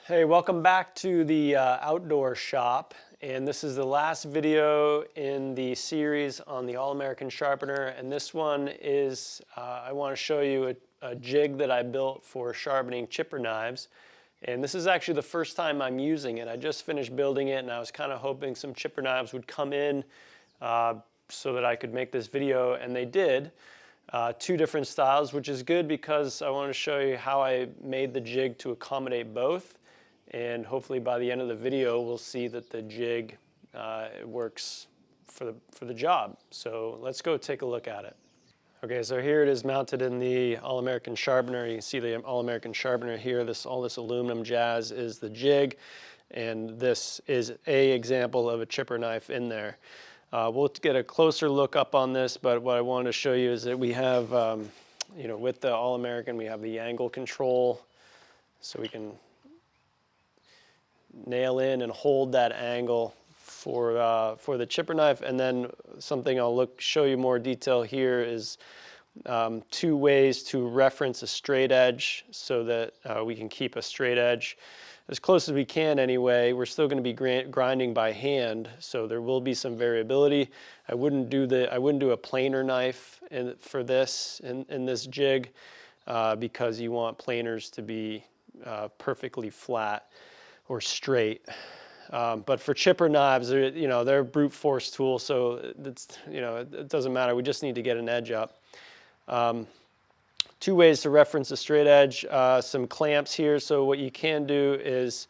Hey, welcome back to the outdoor shop, and this is the last video in the series on the All-American Sharpener, and this one is I want to show you a jig that I built for sharpening chipper knives, and this is actually the first time I'm using it. I just finished building it and I was kind of hoping some chipper knives would come in so that I could make this video, and they did. Two different styles, which is good because I want to show you how I made the jig to accommodate both. And hopefully by the end of the video, we'll see that the jig works for the job. So let's go take a look at it. Okay, so here it is mounted in the All-American Sharpener. You can see the All-American Sharpener here. All this aluminum jazz is the jig, and this is an example of a chipper knife in there. We'll get a closer look up on this, but what I wanted to show you is that we have, with the All-American, we have the angle control, so we can nail in and hold that angle for the chipper knife. And then something I'll show you more detail here is two ways to reference a straight edge so that we can keep a straight edge as close as we can anyway. We're still going to be grinding by hand, so there will be some variability. I wouldn't do a planer knife for this in this jig because you want planers to be perfectly flat or straight. But for chipper knives, they're a brute force tool, so it doesn't matter. We just need to get an edge up. Two ways to reference a straight edge, some clamps here. So what you can do is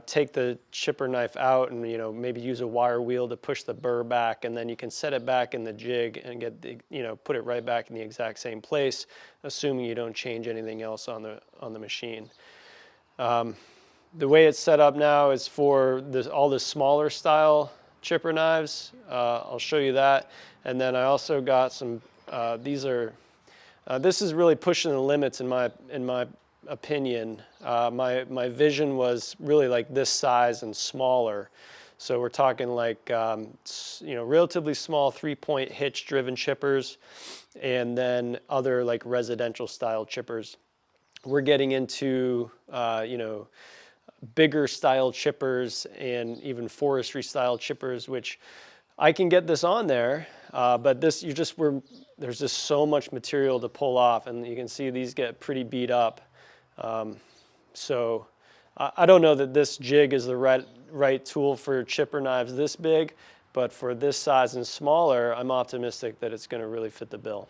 take the chipper knife out and maybe use a wire wheel to push the burr back, and then you can set it back in the jig and put it right back in the exact same place, assuming you don't change anything else on the machine. The way it's set up now is for all the smaller style chipper knives. I'll show you that. And then I also got some, this is really pushing the limits in my opinion. My vision was really like this size and smaller. So we're talking like, relatively small 3-point hitch driven chippers, and then other like residential style chippers. We're getting into, bigger style chippers and even forestry style chippers, which I can get this on there, but there's just so much material to pull off, and you can see these get pretty beat up. So I don't know that this jig is the right tool for chipper knives this big, but for this size and smaller, I'm optimistic that it's going to really fit the bill.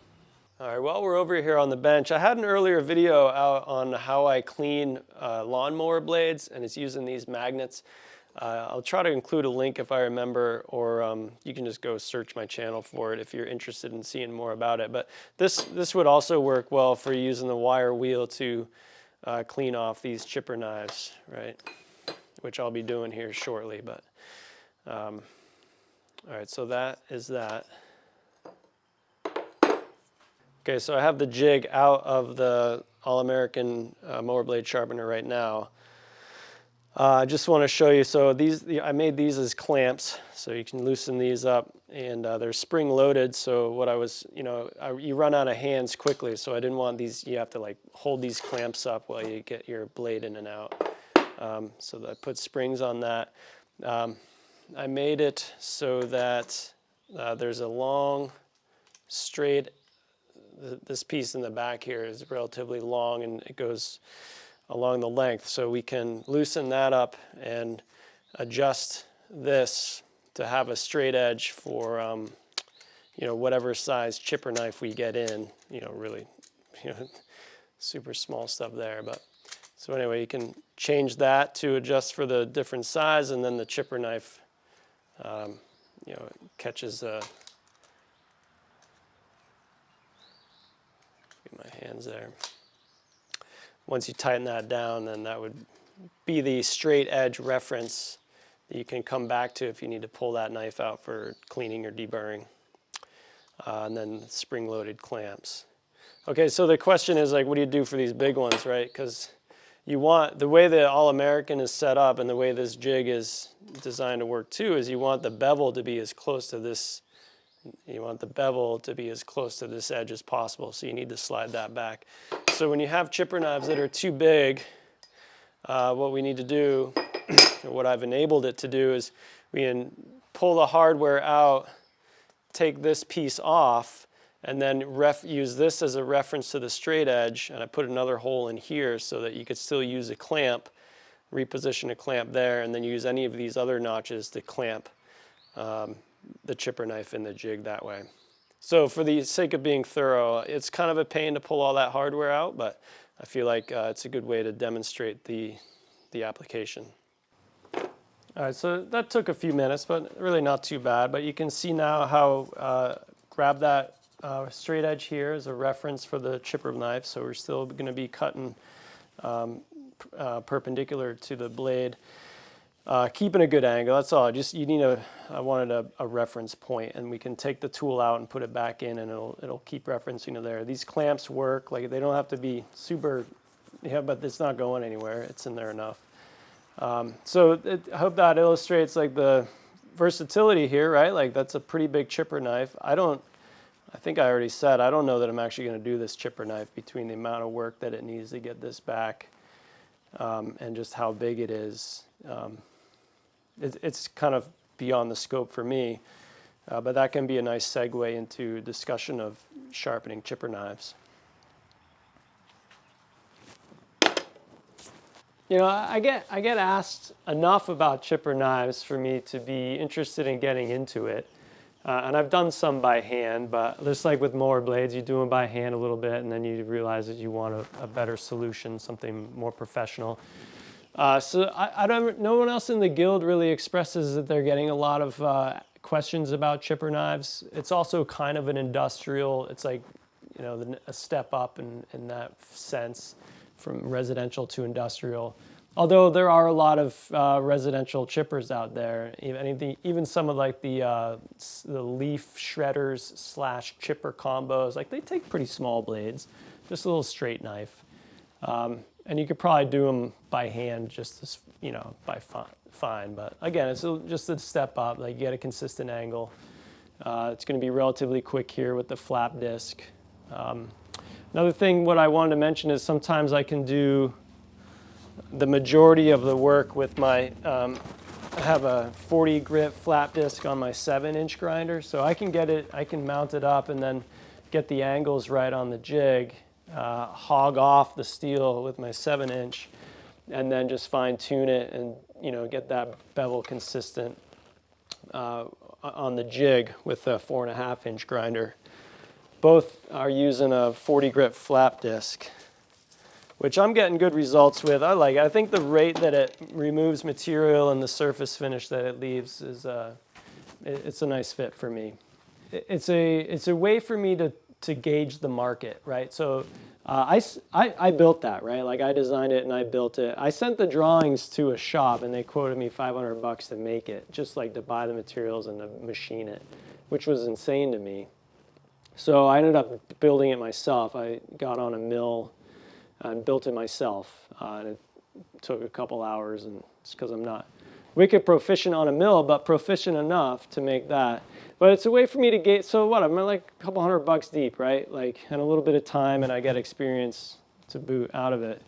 All right, while we're over here on the bench, I had an earlier video out on how I clean lawnmower blades, and it's using these magnets. I'll try to include a link if I remember, or you can just go search my channel for it if you're interested in seeing more about it. But this would also work well for using the wire wheel to clean off these chipper knives, right? Which I'll be doing here shortly. But all right, so that is that. Okay, so I have the jig out of the All-American mower blade sharpener right now. I just want to show you, so I made these as clamps, so you can loosen these up, and they're spring loaded, so what you run out of hands quickly, so I didn't want these, you have to like hold these clamps up while you get your blade in and out. So I put springs on that. I made it so that there's a long, straight, this piece in the back here is relatively long and it goes along the length, so we can loosen that up and adjust this to have a straight edge for whatever size chipper knife we get in, really super small stuff there. But so anyway, you can change that to adjust for the different size, and then the chipper knife catches my hands there. Once you tighten that down, then that would be the straight edge reference that you can come back to if you need to pull that knife out for cleaning or deburring. And then spring-loaded clamps. Okay, so the question is, like, what do you do for these big ones, right? Because you want, the way the All-American is set up and the way this jig is designed to work too, is you want the bevel to be as close to this. You want the bevel to be as close to this edge as possible, so you need to slide that back. So when you have chipper knives that are too big, what we need to do, or what I've enabled it to do, is we can pull the hardware out, take this piece off, and then use this as a reference to the straight edge, and I put another hole in here so that you could still use a clamp, reposition a clamp there, and then use any of these other notches to clamp the chipper knife in the jig that way. So for the sake of being thorough, it's kind of a pain to pull all that hardware out, but I feel like it's a good way to demonstrate the application. All right, so that took a few minutes, but really not too bad. But you can see now how grab that straight edge here as a reference for the chipper knife. So we're still going to be cutting perpendicular to the blade, keeping a good angle. That's all. Just I wanted a reference point, and we can take the tool out and put it back in, and it'll keep referencing to there. These clamps work. Like, they don't have to be super, but it's not going anywhere. It's in there enough. So I hope that illustrates like the versatility here, right? Like, that's a pretty big chipper knife. I think I already said, I don't know that I'm actually going to do this chipper knife between the amount of work that it needs to get this back and just how big it is. It's kind of beyond the scope for me, but that can be a nice segue into discussion of sharpening chipper knives. You know, I get asked enough about chipper knives for me to be interested in getting into it. And I've done some by hand, but just like with mower blades, you do them by hand a little bit, and then you realize that you want a better solution, something more professional. So no one else in the guild really expresses that they're getting a lot of questions about chipper knives. It's also kind of an industrial, it's like, you know, a step up in that sense, from residential to industrial. Although there are a lot of residential chippers out there, even some of like the leaf shredders / chipper combos, like they take pretty small blades, just a little straight knife. And you could probably do them by hand just as, you know, fine. But again, it's just a step up, like you get a consistent angle. It's gonna be relatively quick here with the flap disc. Another thing, what I wanted to mention is sometimes I can do the majority of the work with my, I have a 40 grit flap disc on my 7-inch grinder, so I can mount it up and then get the angles right on the jig, hog off the steel with my 7-inch, and then just fine tune it and, you know, get that bevel consistent on the jig with a 4.5-inch grinder. Both are using a 40 grit flap disc, which I'm getting good results with. I think the rate that it removes material and the surface finish that it leaves is it's a nice fit for me. It's a way for me to gauge the market, right? So I built that, right? Like, I designed it and I built it. I sent the drawings to a shop and they quoted me $500 to make it, just like to buy the materials and to machine it, which was insane to me. So I ended up building it myself. I got on a mill and built it myself. And it took a couple hours, and it's because I'm not wicked proficient on a mill, but proficient enough to make that. But it's a way for me to gauge. So what? I'm like a couple $100 deep, right? Like, and a little bit of time, and I get experience to boot out of it.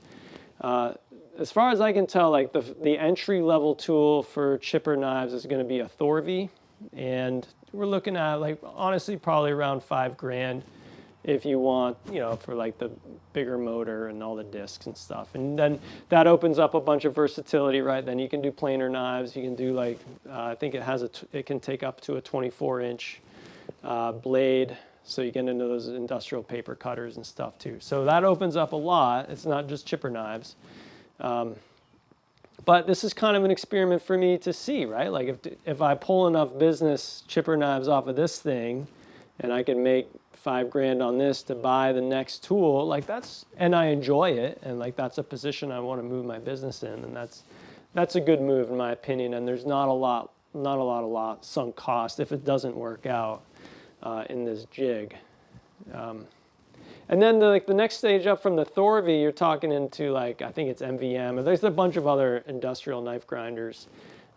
As far as I can tell, like the entry level tool for chipper knives is going to be a Thorvey, and we're looking at, like, honestly, probably around $5,000 if you want, you know, for like the bigger motor and all the discs and stuff. And then that opens up a bunch of versatility, right? Then you can do planer knives. You can do like, I think it can take up to a 24-inch blade. So you get into those industrial paper cutters and stuff too. So that opens up a lot. It's not just chipper knives. But this is kind of an experiment for me to see, right? Like, if I pull enough business chipper knives off of this thing, and I can make $5,000 on this to buy the next tool, like and I enjoy it, and like that's a position I want to move my business in, and that's a good move in my opinion. And there's not a lot sunk cost if it doesn't work out in this jig. And then the next stage up from the Thorvey, you're talking into, like, I think it's MVM, and there's a bunch of other industrial knife grinders,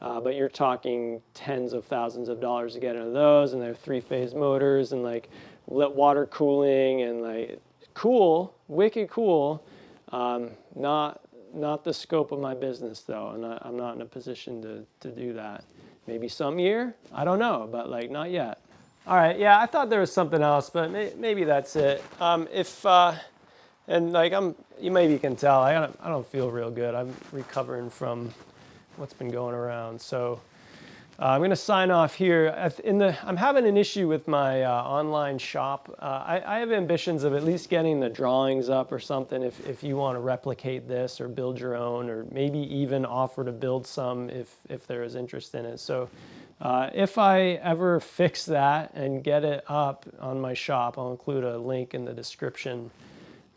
but you're talking tens of thousands of dollars to get into those, and they're 3-phase motors and like water cooling and like cool, wicked cool, not not the scope of my business though, and I'm not in a position to do that. Maybe some year, I don't know, but like not yet. All right, yeah, I thought there was something else, but maybe that's it. And like you maybe can tell, I don't feel real good. I'm recovering from what's been going around. So I'm going to sign off here. I'm having an issue with my online shop. I have ambitions of at least getting the drawings up or something if you want to replicate this or build your own, or maybe even offer to build some if there is interest in it. So if I ever fix that and get it up on my shop, I'll include a link in the description.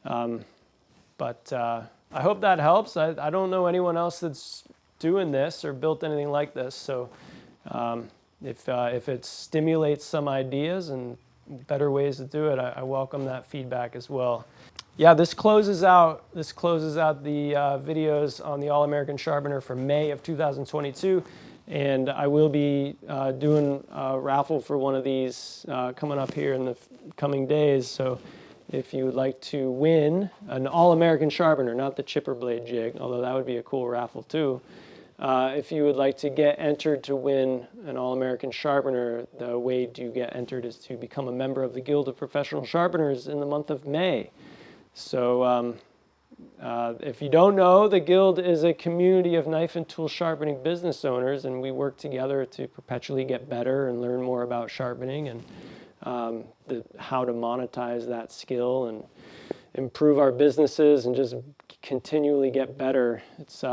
But I hope that helps. I don't know anyone else that's doing this or built anything like this. So if it stimulates some ideas and better ways to do it, I welcome that feedback as well. Yeah, this closes out the videos on the All-American Sharpener for May of 2022. And I will be doing a raffle for one of these coming up here in the coming days. So if you would like to win an All-American Sharpener, not the chipper blade jig, although that would be a cool raffle too. If you would like to get entered to win an All-American Sharpener, the way you get entered is to become a member of the Guild of Professional Sharpeners in the month of May. So if you don't know, the Guild is a community of knife and tool sharpening business owners, and we work together to perpetually get better and learn more about sharpening and how to monetize that skill and improve our businesses and just continually get better. It's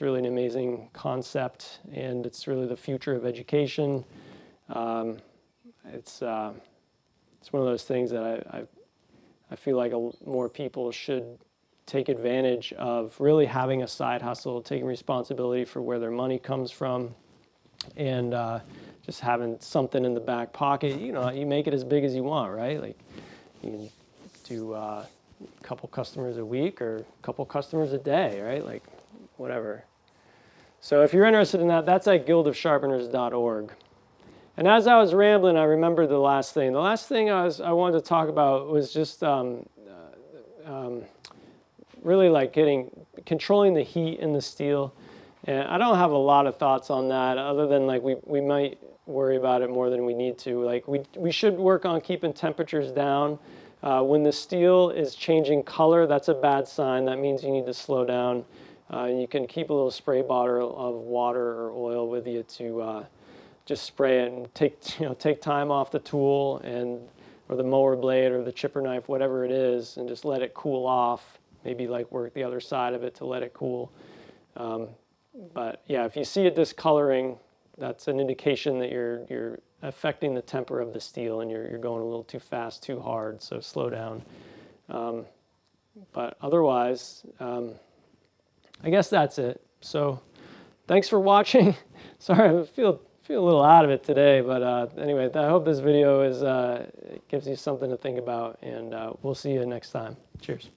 really an amazing concept, and it's really the future of education. It's one of those things that I feel like more people should take advantage of, really having a side hustle, taking responsibility for where their money comes from, and just having something in the back pocket. You know, you make it as big as you want, right? Like you can do a couple customers a week or a couple customers a day, right? Like whatever. So if you're interested in that, that's at guildofsharpeners.org. And as I was rambling, I remembered the last thing. The last thing I wanted to talk about was just really like controlling the heat in the steel. And I don't have a lot of thoughts on that, other than like we might worry about it more than we need to. Like we should work on keeping temperatures down. When the steel is changing color, that's a bad sign. That means you need to slow down. You can keep a little spray bottle of water or oil with you to just spray it and take time off the tool or the mower blade or the chipper knife, whatever it is, and just let it cool off. Maybe like work the other side of it to let it cool. But yeah, if you see it discoloring, that's an indication that you're affecting the temper of the steel and you're going a little too fast, too hard. So slow down. But otherwise, I guess that's it. So thanks for watching. Sorry, I feel a little out of it today, but anyway, I hope this video gives you something to think about, and we'll see you next time. Cheers.